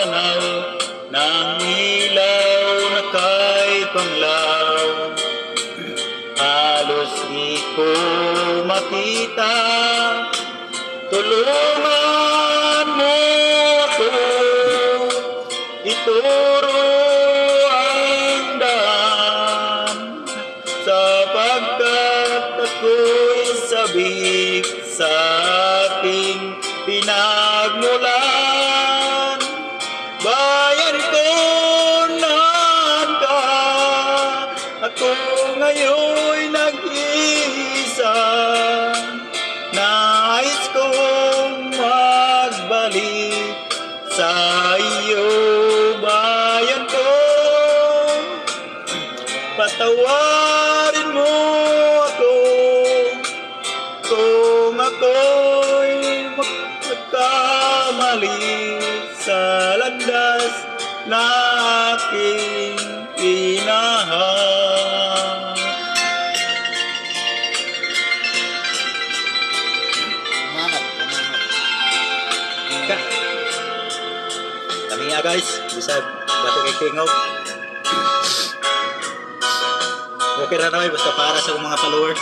panaw ng ilaw na kahit panglaw. Halos di ko makita, tulungan mo ako, ituro ang daan, sapagkat ako'y sabik sa aking pinagmulan. Bayan ko naan ka, ako ngayon'y nag-iisa. Nais kong magbalik sa iyo, bayan ko. Patawarin mo ako kung ako'y magkamali sa landas na aking inahan. Kami nga guys, bisag bato kay Tingog. Okay na naman, basta para sa mga followers.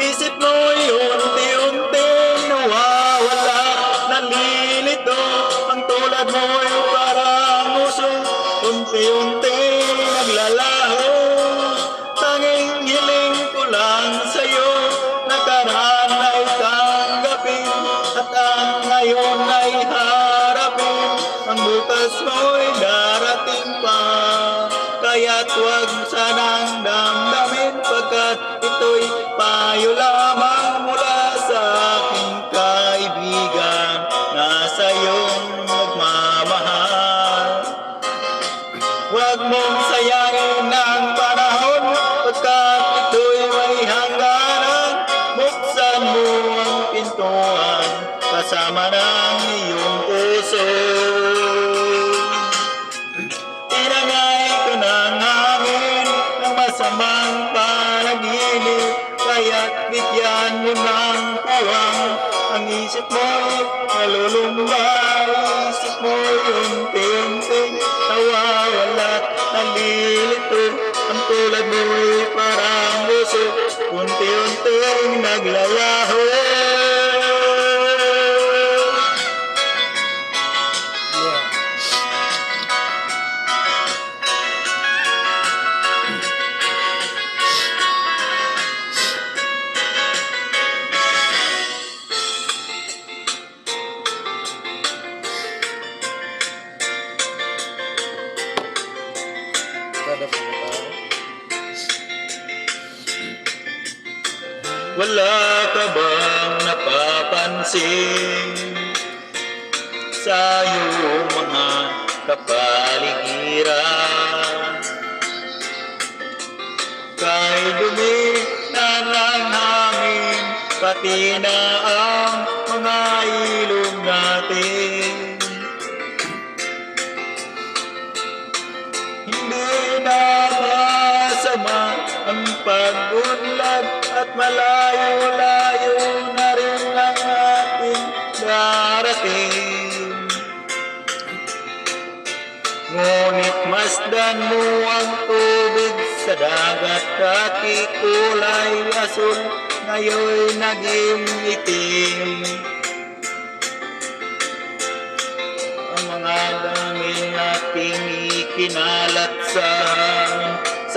Isip mo'y unti-unting nawawala, nalilito. Ang tulad mo'y parang uso, unti-unting naglalaho. Tanging hiling ko lang sa'yo, nakaraan ay tanggapin, at ang ngayon ay harapin. Ang bukas mo'y darating pa, kaya't huwag sanang damdamin, pagkat ito'y payo lamang mula sa aking kaibigan na sa'yong nagmamahal. Huwag mong sayangin ang panahon, pagkat ito'y may hangganan. Buksan mo ang pintuan kasama ng iyong puso. Tinangay ko ng hangin ng masamang panaginip, kaya't bigyan mo ng puwang ang isip mo, nalulumbay. Isip mo unti-unting nawawala't nalilito. Ang tulad mo'y parang buso, unti-unting naglalaho. Wala ka bang napapansin sa iyong mga kapaligiran? Kay dumi na ng hangin, pati na ang mga ilog natin. Hindi na masama ang pag-unlad, at malayo-layo na rin ang ating darating. Ngunit masdan mo ang tubig sa dagat, dati kulay asul, ngayon'y naging itim. Ang mga daming nating ikinalat sa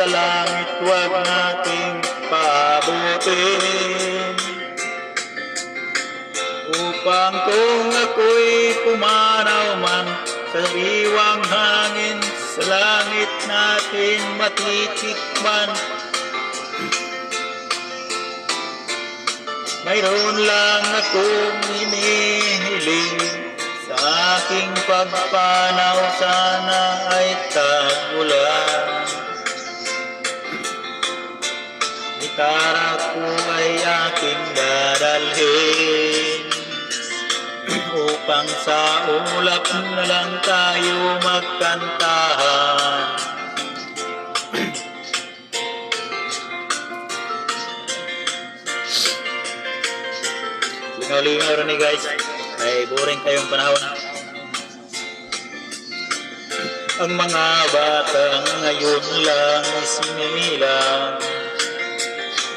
langit, huwag nating paabutin, upang kung ako'y pumanaw man sa sariwang hangin, sa langit natin matitikman. Mayroon lang akong hinihiling, sa aking pagpanaw sana ay tagulan. Gitara ko ay aking dadalhin upang sa ulap na lang tayo magkantahan. Lingaw-lingaw rin ni guys, ay boring kayong panahon. Ang mga batang ngayon lang isinilang,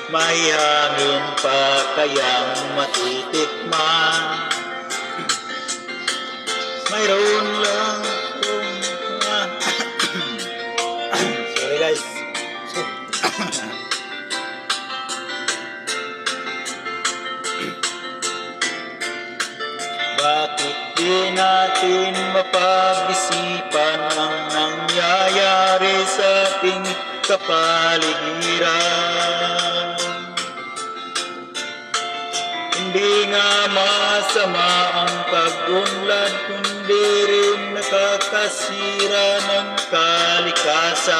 may hangin pa kayang matitikman. Mayroon lang kung sorry guys. Bakit di natin mapag-isipan ang nangyayari sa ating kapaligiran? Hindi nga masama ang pag-unlad, kundi rin nakakasira ng kalikasan.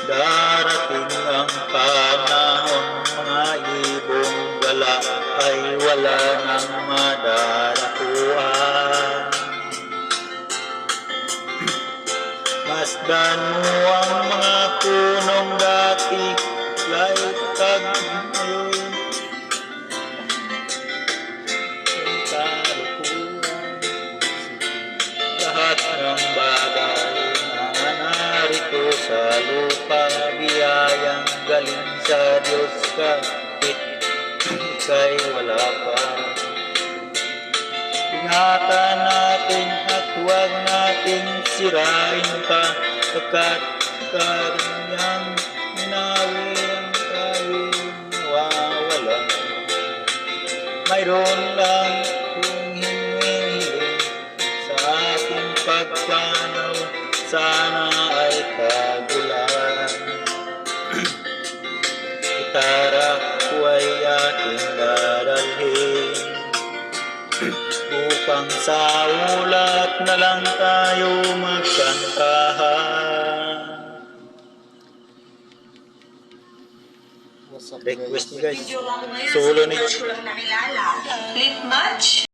Darating ang panahon, mga ibong gala ay wala nang madarapuan. Masdan mo ang mga punong dati, laytag ngayon ang kalukuhan. Lahat ng bagay na narito sa lupa, biyayang galing sa Diyos kahit ika'y wala pa. Ingatan natin at huwag nating sirain pa, pagkat kanyang inawi ang tayo'y nawawala. Mayroon lang kung hinihiling sa ating pagpanaw, sana ay kagulan. Gitara ko ay ating dadalhin, upang sa ulat na lang tayo magkantahan. Request niyo guys, solo niche. Late match?